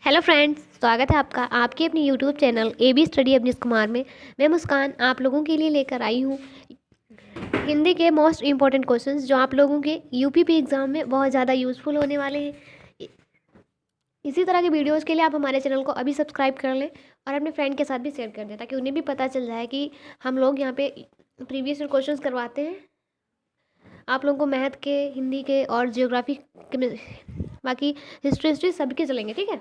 Hello friends, स्वागत है आपका आपके अपनी YouTube channel AB study Avnish Kumar में। मैं मुस्कान आप लोगों के लिए लेकर आई हूँ हिंदी के मोस्ट इम्पॉर्टेंट क्वेश्चंस जो आप लोगों के यूपीपी एग्ज़ाम में बहुत ज़्यादा यूज़फुल होने वाले हैं। इसी तरह के वीडियोस के लिए आप हमारे चैनल को अभी सब्सक्राइब कर लें और अपने फ्रेंड के साथ भी शेयर कर दें ताकि उन्हें भी पता चल जाए कि हम लोग यहाँ पे प्रीवियस ईयर क्वेश्चन करवाते हैं आप लोगों को। मैथ के, हिंदी के और जियोग्राफी के, बाकी हिस्ट्री सबके चलेंगे, ठीक है।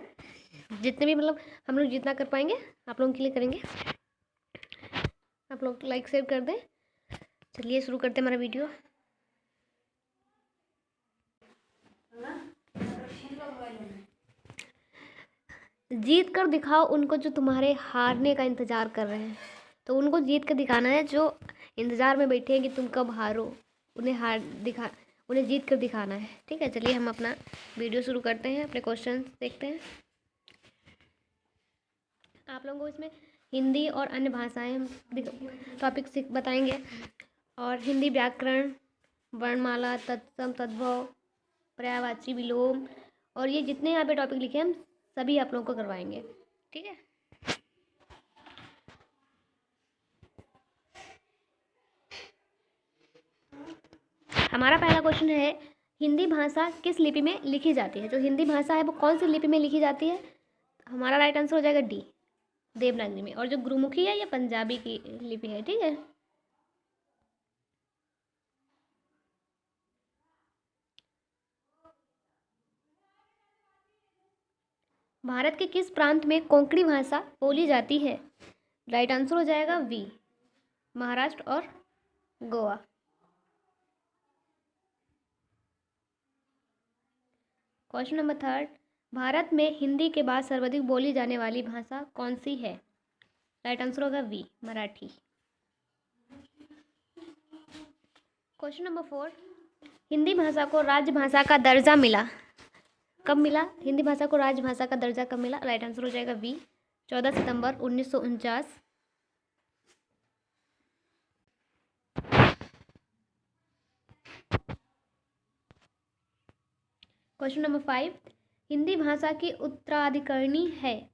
जितने भी मतलब हम लोग जितना कर पाएंगे आप लोगों के लिए करेंगे। आप लोग लाइक शेयर कर दें। चलिए शुरू करते हैं हमारा वीडियो। जीत कर दिखाओ उनको जो तुम्हारे हारने का इंतज़ार कर रहे हैं। तो उनको जीत कर दिखाना है जो इंतज़ार में बैठे हैं कि तुम कब हारो। उन्हें जीत कर दिखाना है, ठीक है। चलिए हम अपना वीडियो शुरू करते हैं, अपने क्वेश्चन देखते हैं। आप लोगों को इसमें हिंदी और अन्य भाषाएं हम टॉपिक बताएंगे और हिंदी व्याकरण, वर्णमाला, तत्सम, तद्भव, पर्यायवाची, विलोम और ये जितने यहाँ पे टॉपिक लिखे हैं हम सभी आप लोगों को करवाएंगे, ठीक है। हमारा पहला क्वेश्चन है, हिंदी भाषा किस लिपि में लिखी जाती है। जो हिंदी भाषा है वो कौन सी लिपि में लिखी जाती है। हमारा राइट आंसर हो जाएगा डी, देवनागरी में। और जो गुरुमुखी है ये पंजाबी की लिपि है, ठीक है। भारत के किस प्रांत में कोंकणी भाषा बोली जाती है। राइट आंसर हो जाएगा वी, महाराष्ट्र और Goa. Question number third, Bharat में हिंदी के बाद सर्वाधिक बोली जाने वाली भाषा कौन सी है। राइट आंसर होगा B, Marathi. Question number four, Hindi भाषा को राजभाषा का दर्जा मिला कब मिला। हिंदी भाषा को राजभाषा का दर्जा कब मिला। राइट आंसर हो जाएगा वी, 14 सितंबर 1949। क्वेश्चन नंबर फाइव, हिंदी भाषा की उत्तराधिकारिणी है।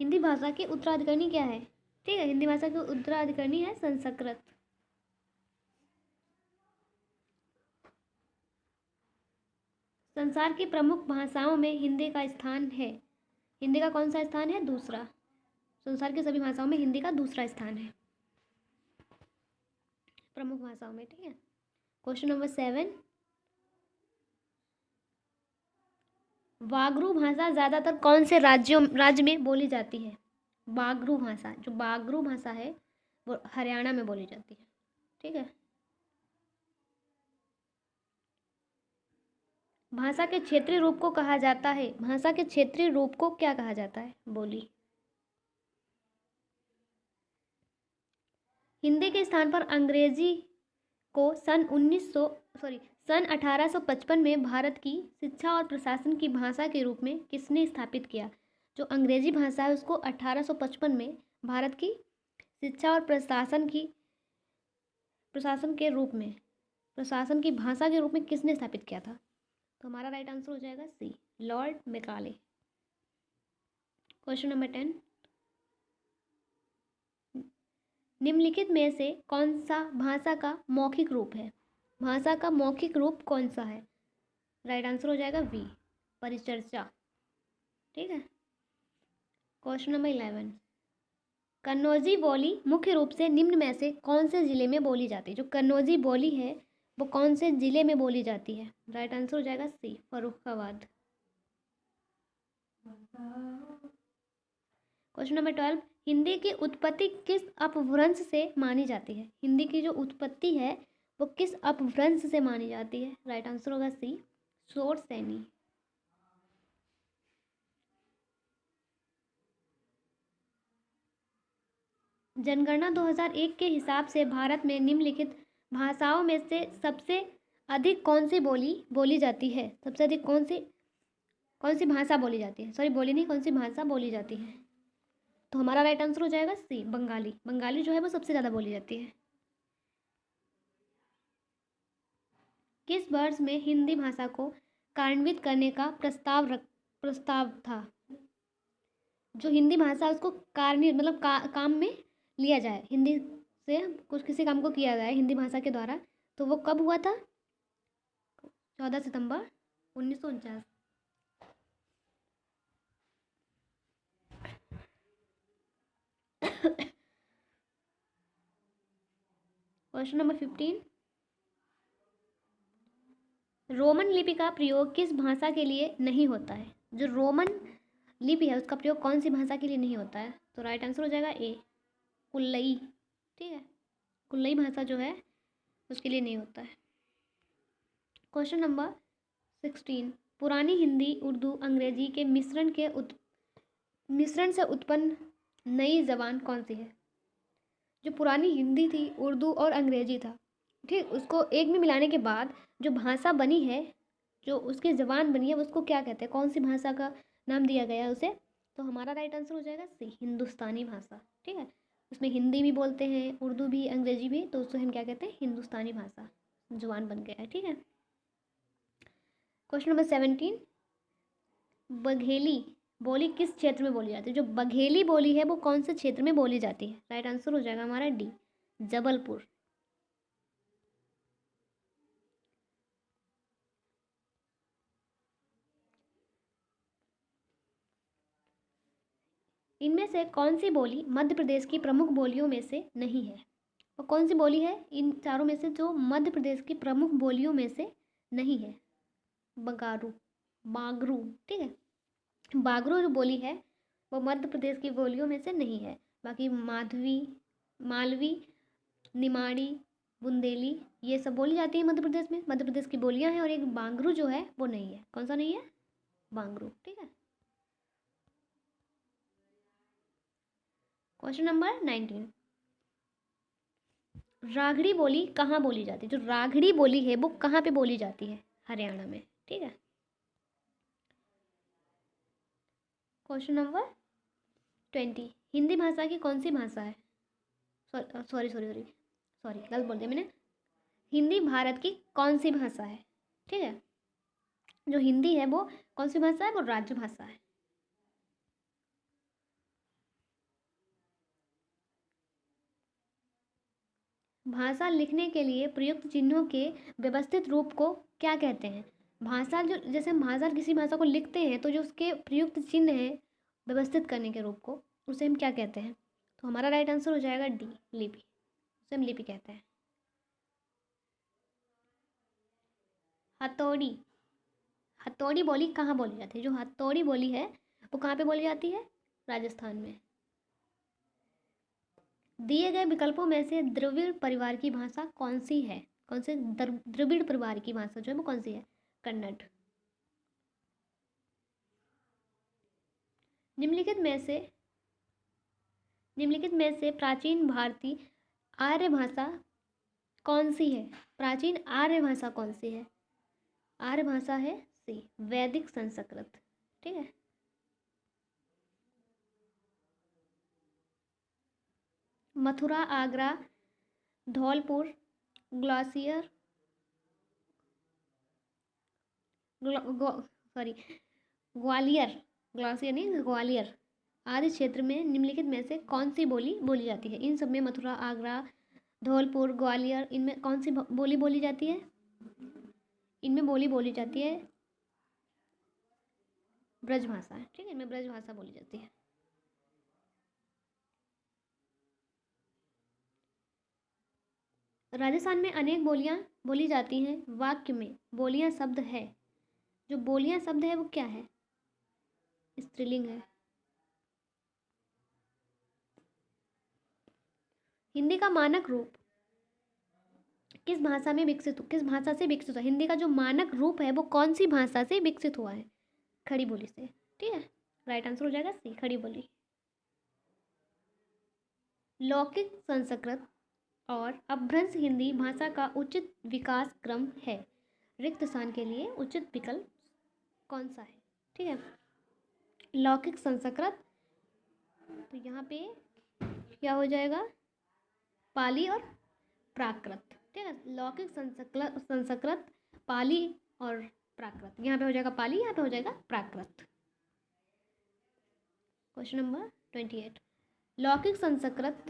हिंदी भाषा की उत्तराधिकारिणी क्या है, ठीक है। हिंदी भाषा की उत्तराधिकारिणी है संस्कृत। संसार की प्रमुख भाषाओं में हिंदी का स्थान है। हिंदी का कौन सा स्थान है, दूसरा। संसार की सभी भाषाओं में हिंदी का दूसरा स्थान है प्रमुख भाषाओं में, ठीक है। क्वेश्चन नंबर सेवन, बागरू भाषा ज्यादातर कौन से राज्य में बोली जाती है। बागरू भाषा, जो बागरू भाषा है वो हरियाणा में बोली जाती है, ठीक है। भाषा के क्षेत्रीय रूप को कहा जाता है। भाषा के क्षेत्रीय रूप को क्या कहा जाता है, बोली। हिंदी के स्थान पर अंग्रेजी को सन 1855 में भारत की शिक्षा और प्रशासन की भाषा के रूप में किसने स्थापित किया। जो अंग्रेजी भाषा है उसको 1855 में भारत की शिक्षा और प्रशासन की भाषा के रूप में किसने स्थापित किया था। तो हमारा राइट आंसर हो जाएगा सी, लॉर्ड मैकाले। क्वेश्चन नंबर 10, निम्नलिखित में से कौन सा भाषा का मौखिक रूप है। भाषा का मौखिक रूप कौन सा है। राइट आंसर हो जाएगा वी, परिचर्चा, ठीक है। क्वेश्चन नंबर 11, कन्नौजी बोली मुख्य रूप से निम्न में से कौन से जिले में बोली जाती है। जो कन्नौजी बोली है वो कौन से जिले में बोली जाती है। राइट आंसर हो जाएगा सी, फर्रुखाबाद। क्वेश्चन नंबर 12, हिंदी की उत्पत्ति किस अपभ्रंश से मानी जाती है। हिंदी की जो उत्पत्ति है वो किस अपभ्रंश से मानी जाती है। राइट आंसर होगा सी, शोर सैनी। जनगणना 2001 के हिसाब से भारत में निम्नलिखित भाषाओं में से सबसे अधिक कौन सी बोली बोली जाती है। सबसे अधिक कौन सी भाषा बोली जाती है, सॉरी बोली नहीं, कौन सी भाषा बोली जाती है। तो हमारा राइट आंसर हो जाएगा सी, बंगाली। बंगाली जो है वो सबसे ज़्यादा बोली जाती है। किस वर्ष में हिंदी भाषा को कार्यान्वित करने का प्रस्ताव था। जो हिंदी भाषा उसको कार्य मतलब काम में लिया जाए, हिंदी से कुछ किसी काम को किया जाए हिंदी भाषा के द्वारा, तो वो कब हुआ था? 14 सितंबर 1949। क्वेश्चन नंबर 15, रोमन लिपि का प्रयोग किस भाषा के लिए नहीं होता है? जो रोमन लिपि है उसका प्रयोग कौन सी भाषा के लिए नहीं होता है? तो राइट आंसर हो जाएगा ए, कुल्लई। ठीक है, कुल्लई भाषा जो है उसके लिए नहीं होता है। क्वेश्चन नंबर 16, पुरानी हिंदी उर्दू अंग्रेजी के मिश्रण से उत्पन्न नई जबान कौन सी है? जो पुरानी हिंदी थी, उर्दू और अंग्रेजी था, ठीक, उसको एक में मिलाने के बाद जो भाषा बनी है, जो उसकी ज़बान बनी है, उसको क्या कहते हैं? कौन सी भाषा का नाम दिया गया है उसे? तो हमारा राइट आंसर हो जाएगा सी, हिंदुस्तानी भाषा। ठीक है, उसमें हिंदी भी बोलते हैं, उर्दू भी, अंग्रेजी भी, तो उसको हम क्या कहते हैं? हिंदुस्तानी भाषा ज़ुबान बन गया है। ठीक है, क्वेश्चन नंबर 17, बघेली बोली किस क्षेत्र में बोली जाती है? जो बघेली बोली है वो कौन से क्षेत्र में बोली जाती है? राइट आंसर हो जाएगा हमारा डी, जबलपुर। इनमें से कौन सी बोली मध्य प्रदेश की प्रमुख बोलियों में से नहीं है? और कौन सी बोली है इन चारों में से जो मध्य प्रदेश की प्रमुख बोलियों में से नहीं है? बगारू, बागरू। ठीक है, बागरू जो बोली है वो मध्य प्रदेश की बोलियों में से नहीं है। बाकी माधवी, मालवी, निमाड़ी, बुंदेली, ये सब बोली जाती है मध्य प्रदेश में, मध्य प्रदेश की बोलियां हैं। और एक बांगरू जो है वो नहीं है। कौन सा नहीं है? बांगरू। ठीक है, क्वेश्चन नंबर 19, रागड़ी बोली कहाँ बोली जाती है? जो रागड़ी बोली है वो कहाँ पे बोली जाती है? हरियाणा में। ठीक है, क्वेश्चन नंबर 20, हिंदी भाषा की कौन सी भाषा है? सॉरी सॉरी सॉरी सॉरी गलत बोल दिया मैंने। हिंदी भारत की कौन सी भाषा है? ठीक है, जो हिंदी है वो कौन सी भाषा है? वो राज्य भाषा है। भाषा लिखने के लिए प्रयुक्त चिन्हों के व्यवस्थित रूप को क्या कहते हैं? भाषा जो, जैसे हम भाषा किसी भाषा को लिखते हैं तो जो उसके प्रयुक्त चिन्ह है व्यवस्थित करने के रूप को, उसे हम क्या कहते हैं? तो हमारा राइट आंसर हो जाएगा डी, लिपि। उसे हम लिपि कहते हैं। हथौड़ी, हथौड़ी बोली कहाँ बोली जाती है? जो हथौड़ी बोली है वो कहाँ पे बोली जाती है? राजस्थान में। दिए गए विकल्पों में से द्रविड़ परिवार की भाषा कौन सी है? कौन से द्रविड़ परिवार की भाषा जो है वो कौन सी है? कन्नड़। निम्नलिखित में से प्राचीन भारतीय आर्य भाषा कौन सी है? प्राचीन आर्य भाषा कौन सी है? आर्य भाषा है सी, वैदिक संस्कृत। ठीक है, मथुरा, आगरा, धौलपुर, ग्वालियर, सॉरी ग्वालियर, ग्वालियर नहीं, ग्वालियर आदि क्षेत्र में निम्नलिखित में से कौन सी बोली बोली जाती है? इन सब में मथुरा, आगरा, धौलपुर, ग्वालियर, इनमें कौन सी बोली बोली जाती है? इनमें बोली बोली जाती है ब्रज भाषा। ठीक है, इनमें ब्रज भाषा बोली जाती है। राजस्थान में अनेक बोलियां बोली जाती हैं। वाक्य में बोलियां शब्द है, जो बोलियां शब्द है वो क्या है? स्त्रीलिंग है। हिंदी का मानक रूप किस भाषा में विकसित किस भाषा से विकसित हुआ? हिंदी का जो मानक रूप है वो कौन सी भाषा से विकसित हुआ है? खड़ी बोली से। ठीक है, राइट आंसर हो जाएगा सी, खड़ी बोली। लौकिक संस्कृत और अपभ्रंश हिंदी भाषा का उचित विकास क्रम है। रिक्त स्थान के लिए उचित विकल्प कौन सा है? ठीक है, लौकिक संस्कृत, तो यहाँ पे क्या हो जाएगा? पाली और प्राकृत। ठीक है, लौकिक संस्कृत, पाली और प्राकृत। यहाँ पे हो जाएगा पाली, यहाँ पे हो जाएगा प्राकृत। क्वेश्चन नंबर 28, लौकिक संस्कृत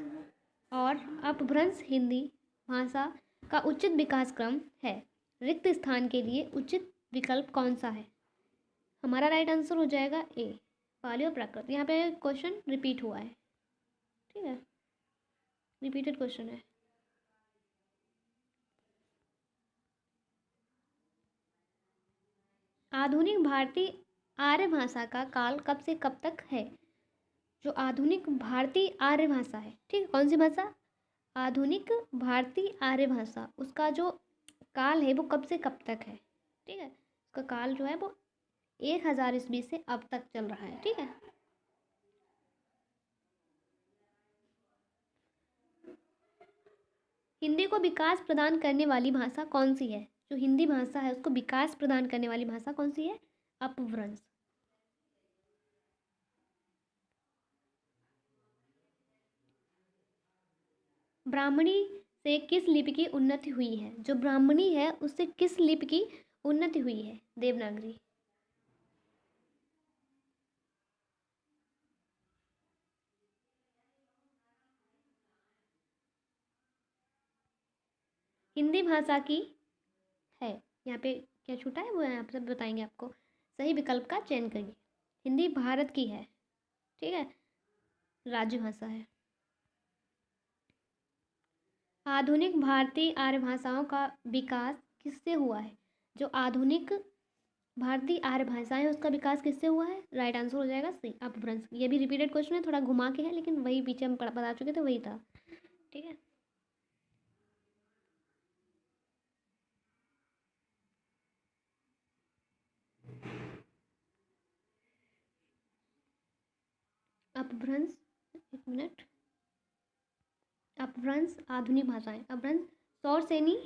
और अपभ्रंश हिंदी भाषा का उचित विकास क्रम है। रिक्त स्थान के लिए उचित विकल्प कौन सा है? हमारा राइट आंसर हो जाएगा ए, पाली और प्राकृत। यहाँ पे क्वेश्चन रिपीट हुआ है, ठीक है, रिपीटेड क्वेश्चन है। आधुनिक भारतीय आर्य भाषा का काल कब से कब तक है? जो आधुनिक भारतीय आर्य भाषा है, ठीक है, कौन सी भाषा? आधुनिक भारतीय आर्य भाषा, उसका जो काल है वो कब से कब तक है, ठीक है, उसका काल जो है वो 1000 ईस्वी से अब तक चल रहा है, ठीक है। हिंदी को विकास प्रदान करने वाली भाषा कौन सी है? जो हिंदी भाषा है उसको विकास प्रदान करने वाली भाषा कौन सी है? अपभ्रंश। ब्राह्मणी से किस लिपि की उन्नति हुई है? जो ब्राह्मणी है उससे किस लिपि की उन्नति हुई है? देवनागरी। हिंदी भाषा की है, यहाँ पे क्या छूटा है वो यहाँ पे बताएंगे आपको। सही विकल्प का चयन करिए। हिंदी भारत की है, ठीक है, राज्य भाषा है। आधुनिक भारतीय आर्य भाषाओं का विकास किससे हुआ है? जो आधुनिक भारतीय आर्य भाषाएं उसका विकास किससे हुआ है? राइट आंसर हो जाएगा सी, अपभ्रंश। ये भी रिपीटेड क्वेश्चन है, थोड़ा घुमा के है, लेकिन वही पीछे हम बता चुके थे, वही था, ठीक है। अपभ्रंश, एक मिनट, अपभ्रंश आधुनिक भाषाएं, अपभ्रंश सौरसेनी,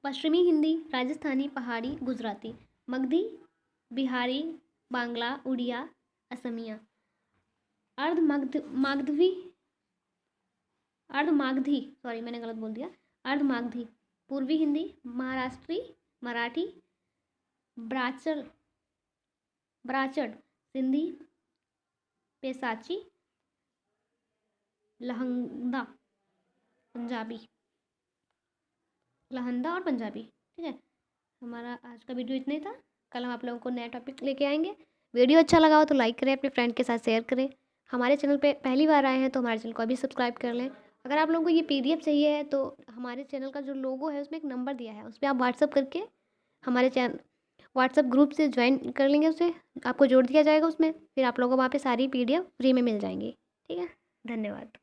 पश्चिमी हिंदी, राजस्थानी, पहाड़ी, गुजराती, मगधी, बिहारी, बांग्ला, उड़िया, असमिया, अर्ध मागधी, अर्ध मागधी, सॉरी मैंने गलत बोल दिया, अर्ध मागधी, पूर्वी हिंदी, महाराष्ट्री, मराठी, ब्राचर ब्राचड़, सिंधी, पेसाची, लहंदा, पंजाबी, लहंदा और पंजाबी, ठीक है। हमारा आज का वीडियो इतना ही था। कल हम आप लोगों को नया टॉपिक लेके आएंगे। वीडियो अच्छा लगा हो तो लाइक करें, अपने फ्रेंड के साथ शेयर करें। हमारे चैनल पे पहली बार आए हैं तो हमारे चैनल को अभी सब्सक्राइब कर लें। अगर आप लोगों को ये PDF चाहिए है तो हमारे चैनल का जो लोगो है उसमें एक नंबर दिया है, उस पर आप व्हाट्सअप करके हमारे चैनल व्हाट्सअप ग्रुप से ज्वाइन कर लेंगे, उसे आपको जोड़ दिया जाएगा उसमें, फिर आप लोगों को वहाँ पे सारी PDF फ्री में मिल जाएंगी, ठीक है। धन्यवाद।